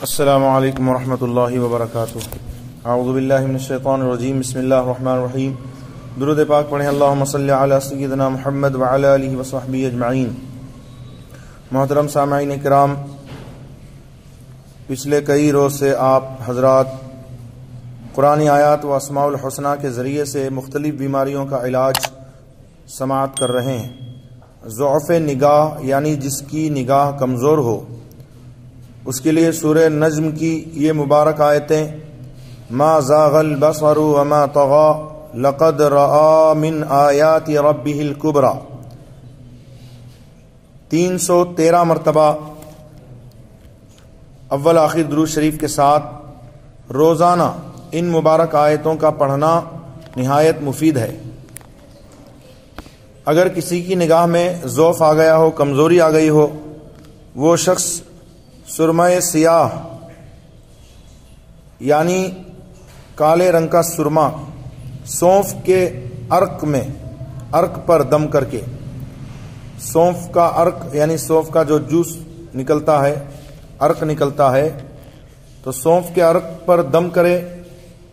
السلام علیکم ورحمۃ اللہ وبرکاتہ۔ اعوذ باللہ من الشیطان الرجیم، بسم اللہ الرحمن الرحیم۔ درود پاک پڑھیں، اللہم صلی علی سیدنا محمد وعلی آلہ وصحبہ اجمعین۔ محترم سامعین کرام، پچھلے کئی روز سے آپ حضرات قرآنی آیات و اسماء الحسنہ کے ذریعے سے مختلف بیماریوں کا علاج سماعت کر رہے ہیں۔ ضعف نگاہ یعنی جس کی نگاہ کمزور ہو، اس کے لیے سورہ نجم کی یہ مبارک آیتیں ما زاغ البصر وما طغى لقد رأى من آیات ربہ الکبریٰ 313 مرتبہ اول آخر درود شریف کے ساتھ روزانہ ان مبارک آیتوں کا پڑھنا نہایت مفید ہے۔ اگر کسی کی نگاہ میں ضعف آ گیا ہو، کمزوری آ گئی ہو، وہ شخص سرمہ سیاہ یعنی کالے رنگ کا سرما سونف کے عرق پر دم کر کے، سونف کا عرق یعنی سونف کا جو جوس نکلتا ہے، عرق نکلتا ہے، تو سونف کے عرق پر دم کرے،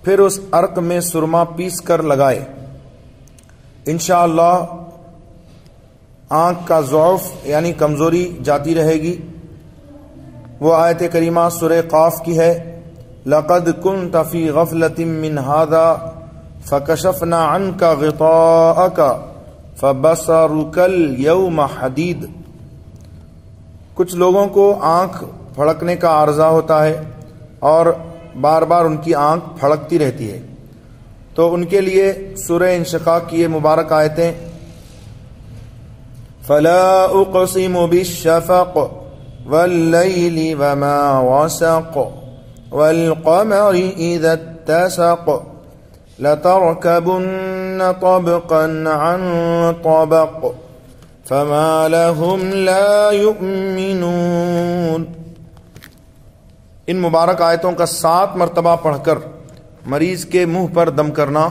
پھر اس عرق میں سرما پیس کر لگائے، انشاءاللہ آنکھ کا ضعف یعنی کمزوری جاتی رہے گی۔ وہ آیت کریمہ سورہ قاف کی ہے، لَقَدْ كُنْتَ فِي غَفْلَةٍ مِّنْ هَذَا فَكَشَفْنَا عَنْكَ غِطَاءَكَ فَبَصَرُكَ الْيَوْمَ حَدِيدٌ۔ کچھ لوگوں کو آنکھ پھڑکنے کا عارضہ ہوتا ہے اور بار بار ان کی آنکھ پھڑکتی رہتی ہے، تو ان کے لیے سورہ انشقاق کی یہ مبارک آیتیں فَلَا أُقْسِمُ بِالشَّفَقِ واللیل وما وسق والقمر اذا اتسق لتركبن طبقا عن طبق فما لهم لا يؤمنون۔ ان مبارک آیتوں کا 7 مرتبہ پڑھ کر مریض کے منہ پر دم کرنا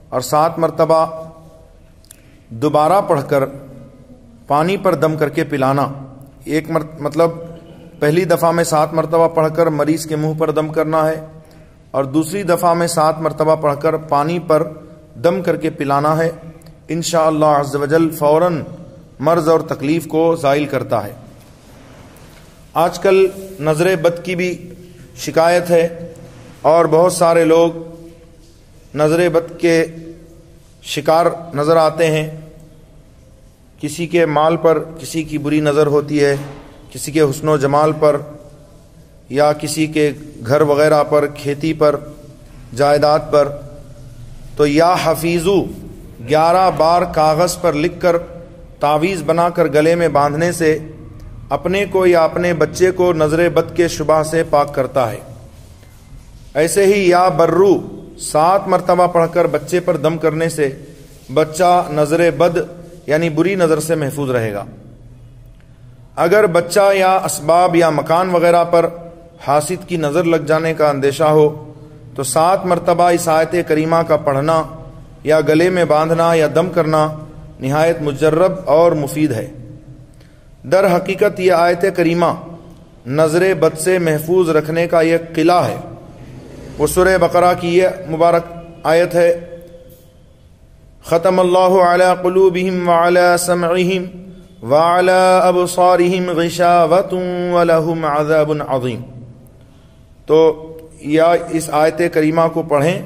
اور 7 مرتبہ دوبارہ پڑھ کر پانی پر دم کر کے پلانا، ایک مطلب پہلی دفعہ میں 7 مرتبہ پڑھ کر مریض کے منہ پر دم کرنا ہے، اور دوسری دفعہ میں 7 مرتبہ پڑھ کر پانی پر دم کر کے پلانا ہے، انشاءاللہ عز و جل فوراً مرض اور تکلیف کو زائل کرتا ہے۔ آج کل نظر بد کی بھی شکایت ہے اور بہت سارے لوگ نظر بد کے شکار نظر آتے ہیں۔ کسی کے مال پر کسی کی بری نظر ہوتی ہے، کسی کے حسن و جمال پر، یا کسی کے گھر وغیرہ پر، کھیتی پر، جائیداد پر، تو یا حفیظو 11 بار کاغذ پر لکھ کر تعویذ بنا کر گلے میں باندھنے سے اپنے کو یا اپنے بچے کو نظر بد کے شبہ سے پاک کرتا ہے۔ ایسے ہی یا برو 7 مرتبہ پڑھ کر بچے پر دم کرنے سے بچہ نظر بد یعنی بری نظر سے محفوظ رہے گا۔ اگر بچہ یا اسباب یا مکان وغیرہ پر حاسد کی نظر لگ جانے کا اندیشہ ہو تو 7 مرتبہ اس آیت کریمہ کا پڑھنا یا گلے میں باندھنا یا دم کرنا نہایت مجرب اور مفید ہے۔ در حقیقت یہ آیت کریمہ نظر بد سے محفوظ رکھنے کا یہ قلعہ ہے۔ وہ سورہ بقرہ کی یہ مبارک آیت ہے، ختم اللہ علی قلوبہم وعلی سمعہم وعلی ابصارہم غشاوۃ ولہم عذاب عظیم۔ تو یا اس آیت کریمہ کو پڑھیں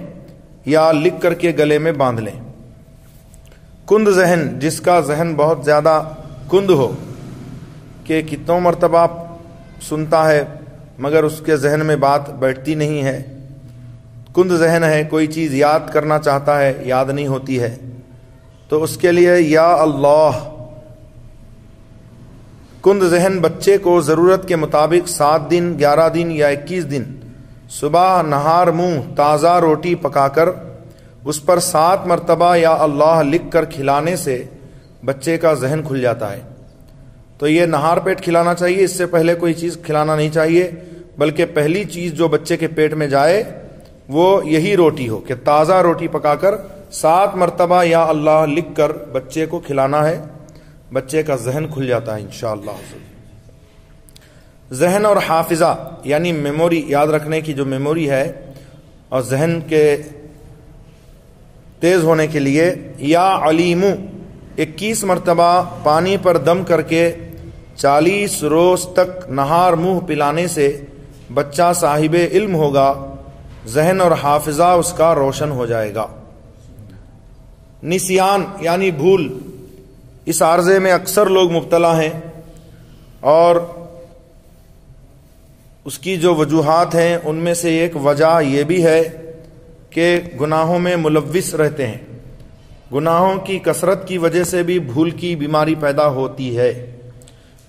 یا لکھ کر کے گلے میں باندھ لیں۔ کند ذہن، جس کا ذہن بہت زیادہ کند ہو کہ کتنوں مرتبہ سنتا ہے مگر اس کے ذہن میں بات بیٹھتی نہیں ہے، کند ذہن ہے، کوئی چیز یاد کرنا چاہتا ہے یاد نہیں ہوتی ہے، تو اس کے لیے یا اللہ۔ کند ذہن بچے کو ضرورت کے مطابق 7 دن، 11 دن یا 21 دن صبح نہار منہ تازہ روٹی پکا کر اس پر 7 مرتبہ یا اللہ لکھ کر کھلانے سے بچے کا ذہن کھل جاتا ہے۔ تو یہ نہار پیٹ کھلانا چاہیے، اس سے پہلے کوئی چیز کھلانا نہیں چاہیے، بلکہ پہلی چیز جو بچے کے پیٹ میں جائے وہ یہی روٹی ہو کہ تازہ روٹی پکا کر 7 مرتبہ یا اللہ لکھ کر بچے کو کھلانا ہے، بچے کا ذہن کھل جاتا ہے انشاءاللہ۔ ذہن اور حافظہ یعنی میموری، یاد رکھنے کی جو میموری ہے اور ذہن کے تیز ہونے کے لیے، یا علیمو 21 مرتبہ پانی پر دم کر کے 40 روز تک نہار منہ پلانے سے بچہ صاحب علم ہوگا، ذہن اور حافظہ اس کا روشن ہو جائے گا۔ نسیان یعنی بھول، اس عارضے میں اکثر لوگ مبتلا ہیں، اور اس کی جو وجوہات ہیں ان میں سے ایک وجہ یہ بھی ہے کہ گناہوں میں ملوث رہتے ہیں، گناہوں کی کثرت کی وجہ سے بھی بھول کی بیماری پیدا ہوتی ہے۔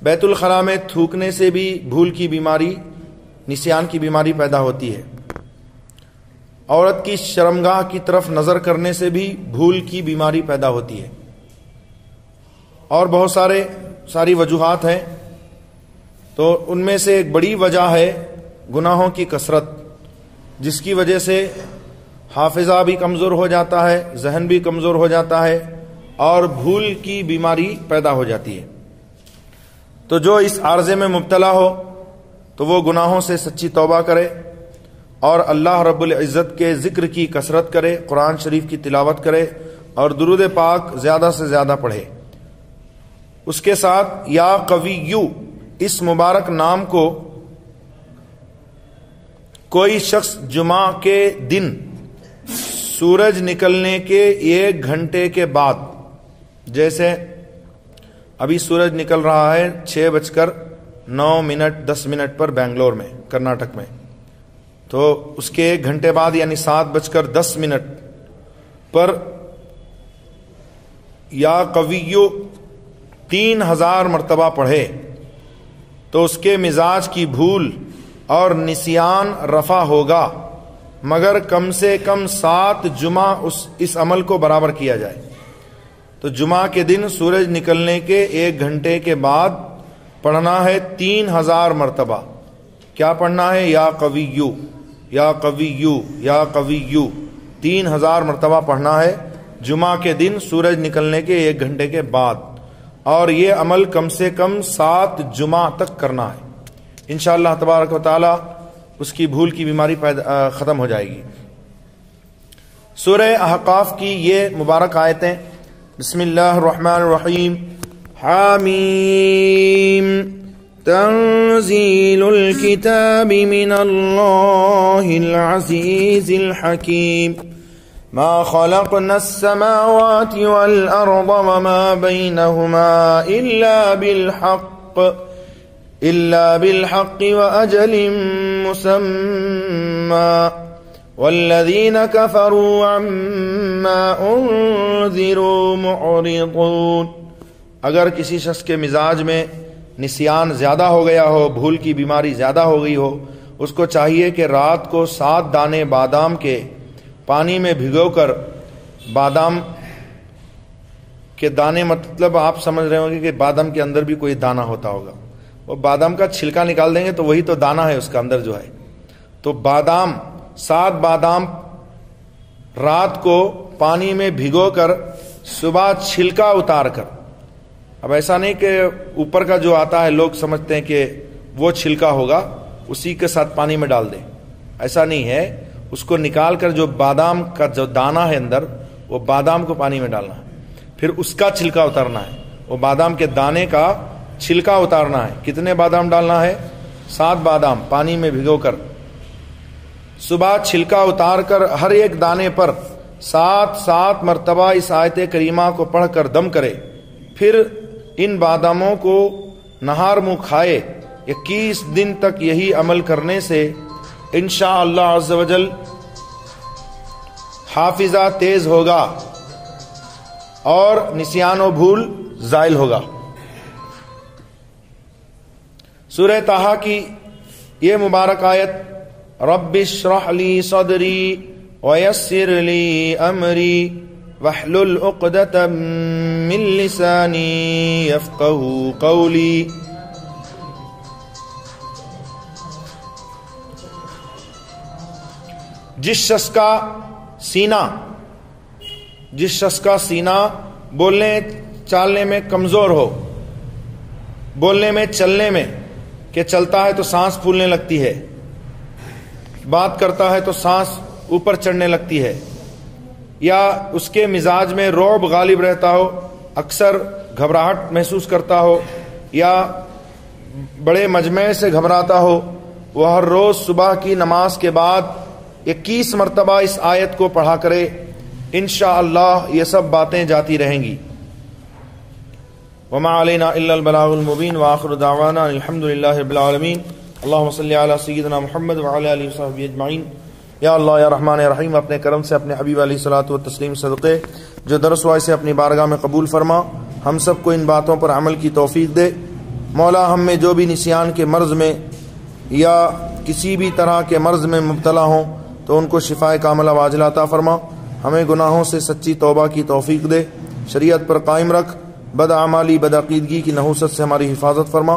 بیت الخلاء میں تھوکنے سے بھی بھول کی بیماری، نسیان کی بیماری پیدا ہوتی ہے۔ عورت کی شرمگاہ کی طرف نظر کرنے سے بھی بھول کی بیماری پیدا ہوتی ہے، اور بہت ساری وجوہات ہیں۔ تو ان میں سے ایک بڑی وجہ ہے گناہوں کی کثرت، جس کی وجہ سے حافظہ بھی کمزور ہو جاتا ہے، ذہن بھی کمزور ہو جاتا ہے، اور بھول کی بیماری پیدا ہو جاتی ہے۔ تو جو اس عارضے میں مبتلا ہو تو وہ گناہوں سے سچی توبہ کرے اور اللہ رب العزت کے ذکر کی کثرت کرے، قرآن شریف کی تلاوت کرے اور درود پاک زیادہ سے زیادہ پڑھے۔ اس کے ساتھ یا قویو اس مبارک نام کو کوئی شخص جمعہ کے دن سورج نکلنے کے 1 گھنٹے کے بعد، جیسے ابھی سورج نکل رہا ہے 6:09 پر بنگلور میں، کرناٹک میں، تو اس کے 1 گھنٹے بعد یعنی 7:10 پر یا قویو 3000 مرتبہ پڑھے تو اس کے مزاج کی بھول اور نسیان رفع ہوگا، مگر کم سے کم 7 جمعہ اس عمل کو برابر کیا جائے۔ تو جمعہ کے دن سورج نکلنے کے 1 گھنٹے کے بعد پڑھنا ہے 3000 مرتبہ۔ کیا پڑھنا ہے؟ یا قویو یا قویو یا قویو 3000 مرتبہ پڑھنا ہے جمعہ کے دن سورج نکلنے کے 1 گھنٹے کے بعد، اور یہ عمل کم سے کم 7 جمعہ تک کرنا ہے۔ انشاءاللہ تبارک و تعالی اس کی بھول کی بیماری ختم ہو جائے گی۔ سورہ احقاف کی یہ مبارک آیتیں، بسم اللہ الرحمن الرحیم، حامیم تنزیل الکتاب من اللہ العزیز الحکیم، ما خلقنا السماوات والأرض وما بينهما إلا بالحق وأجل مسمى والذين كفروا عما أنذروا معرضون۔ اگر کسی شخص کے مزاج میں نسیان زیادہ ہو گیا ہو، بھول کی بیماری زیادہ ہو گئی ہو، اس کو چاہیے کہ رات کو 7 دانے بادام کے پانی میں بھگو کر، بادام کے دانے مطلب آپ سمجھ رہے ہوں گے کہ بادام کے اندر بھی کوئی دانہ ہوتا ہوگا، وہ بادام کا چھلکا نکال دیں گے تو وہی تو دانہ ہے اس کا اندر جو ہے۔ تو بادام 7 بادام رات کو پانی میں بھگو کر صبح چھلکا اتار کر، اب ایسا نہیں کہ اوپر کا جو آتا ہے لوگ سمجھتے ہیں کہ وہ چھلکا ہوگا اسی کے ساتھ پانی میں ڈال دیں، ایسا نہیں ہے۔ اس کو نکال کر جو بادام کا جو دانہ ہے اندر، وہ بادام کو پانی میں ڈالنا ہے، پھر اس کا چھلکا اتارنا ہے، وہ بادام کے دانے کا چھلکا اتارنا ہے۔ کتنے بادام ڈالنا ہے؟ 7 بادام پانی میں بھگو کر صبح چھلکا اتار کر ہر ایک دانے پر 7 مرتبہ اس آیت کریمہ کو پڑھ کر دم کرے، پھر ان باداموں کو نہار منہ کھائے۔ 21 دن تک یہی عمل کرنے سے انشاءاللہ عز و جل حافظہ تیز ہوگا اور نسیان و بھول زائل ہوگا۔ سورہ طٰہٰ کی یہ مبارک آیت، رب اشرح لی صدری ویسر لی امری واحلل عقدۃ من لسانی یفقہوا قولی، جس شخص کا سینہ بولنے چالنے میں کمزور ہو، بولنے میں چلنے میں کہ چلتا ہے تو سانس پھولنے لگتی ہے، بات کرتا ہے تو سانس اوپر چڑھنے لگتی ہے، یا اس کے مزاج میں رعب غالب رہتا ہو، اکثر گھبراہٹ محسوس کرتا ہو، یا بڑے مجمع سے گھبراتا ہو، وہ ہر روز صبح کی نماز کے بعد 21 مرتبہ اس آیت کو پڑھا کرے، انشاءاللہ یہ سب باتیں جاتی رہیں گی۔ وما علینا الا البلاغ المبین وآخر دعوانا الحمدللہ رب العالمین۔ اللہم صلی علی سیدنا محمد وعلی آلہ وصحبہ اجمعین۔ یا اللہ یا رحمان یا رحیم، اپنے کرم سے اپنے حبیب علیہ الصلوۃ والتسلیم صدقے جو درس وائے سے اپنی بارگاہ میں قبول فرما، ہم سب کو ان باتوں پر عمل کی توفیق دے۔ مولا ہم میں جو بھی نسیان کے مرض میں یا کسی بھی طرح کے مرض میں مبتلا ہوں تو ان کو شفائے کاملہ واجلہ عطا فرما، ہمیں گناہوں سے سچی توبہ کی توفیق دے، شریعت پر قائم رکھ، بد اعمالی بد عقیدگی کی نحوست سے ہماری حفاظت فرما،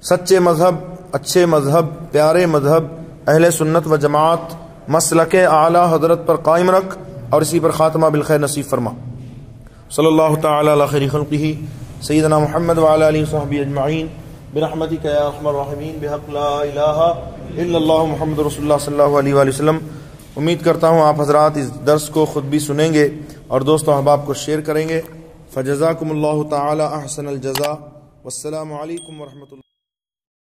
سچے مذہب، اچھے مذہب، پیارے مذہب، اہل سنت و جماعت مسلک اعلی حضرت پر قائم رکھ اور اسی پر خاتمہ بالخیر نصیب فرما۔ صلی اللہ تعالی علی خیر خلقہ سیدنا محمد وعلی آلہ وصحبہ اجمعین برحمتک یا ارحم الراحمین بحق لا الہ الا اللہ محمد رسول اللہ صلی اللہ علیہ وآلہ وسلم۔ امید کرتا ہوں آپ حضرات اس درس کو خود بھی سنیں گے اور دوست و احباب کو شیئر کریں گے۔ فجزاکم اللہ تعالی احسن الجزاء، والسلام علیکم ورحمۃ اللہ۔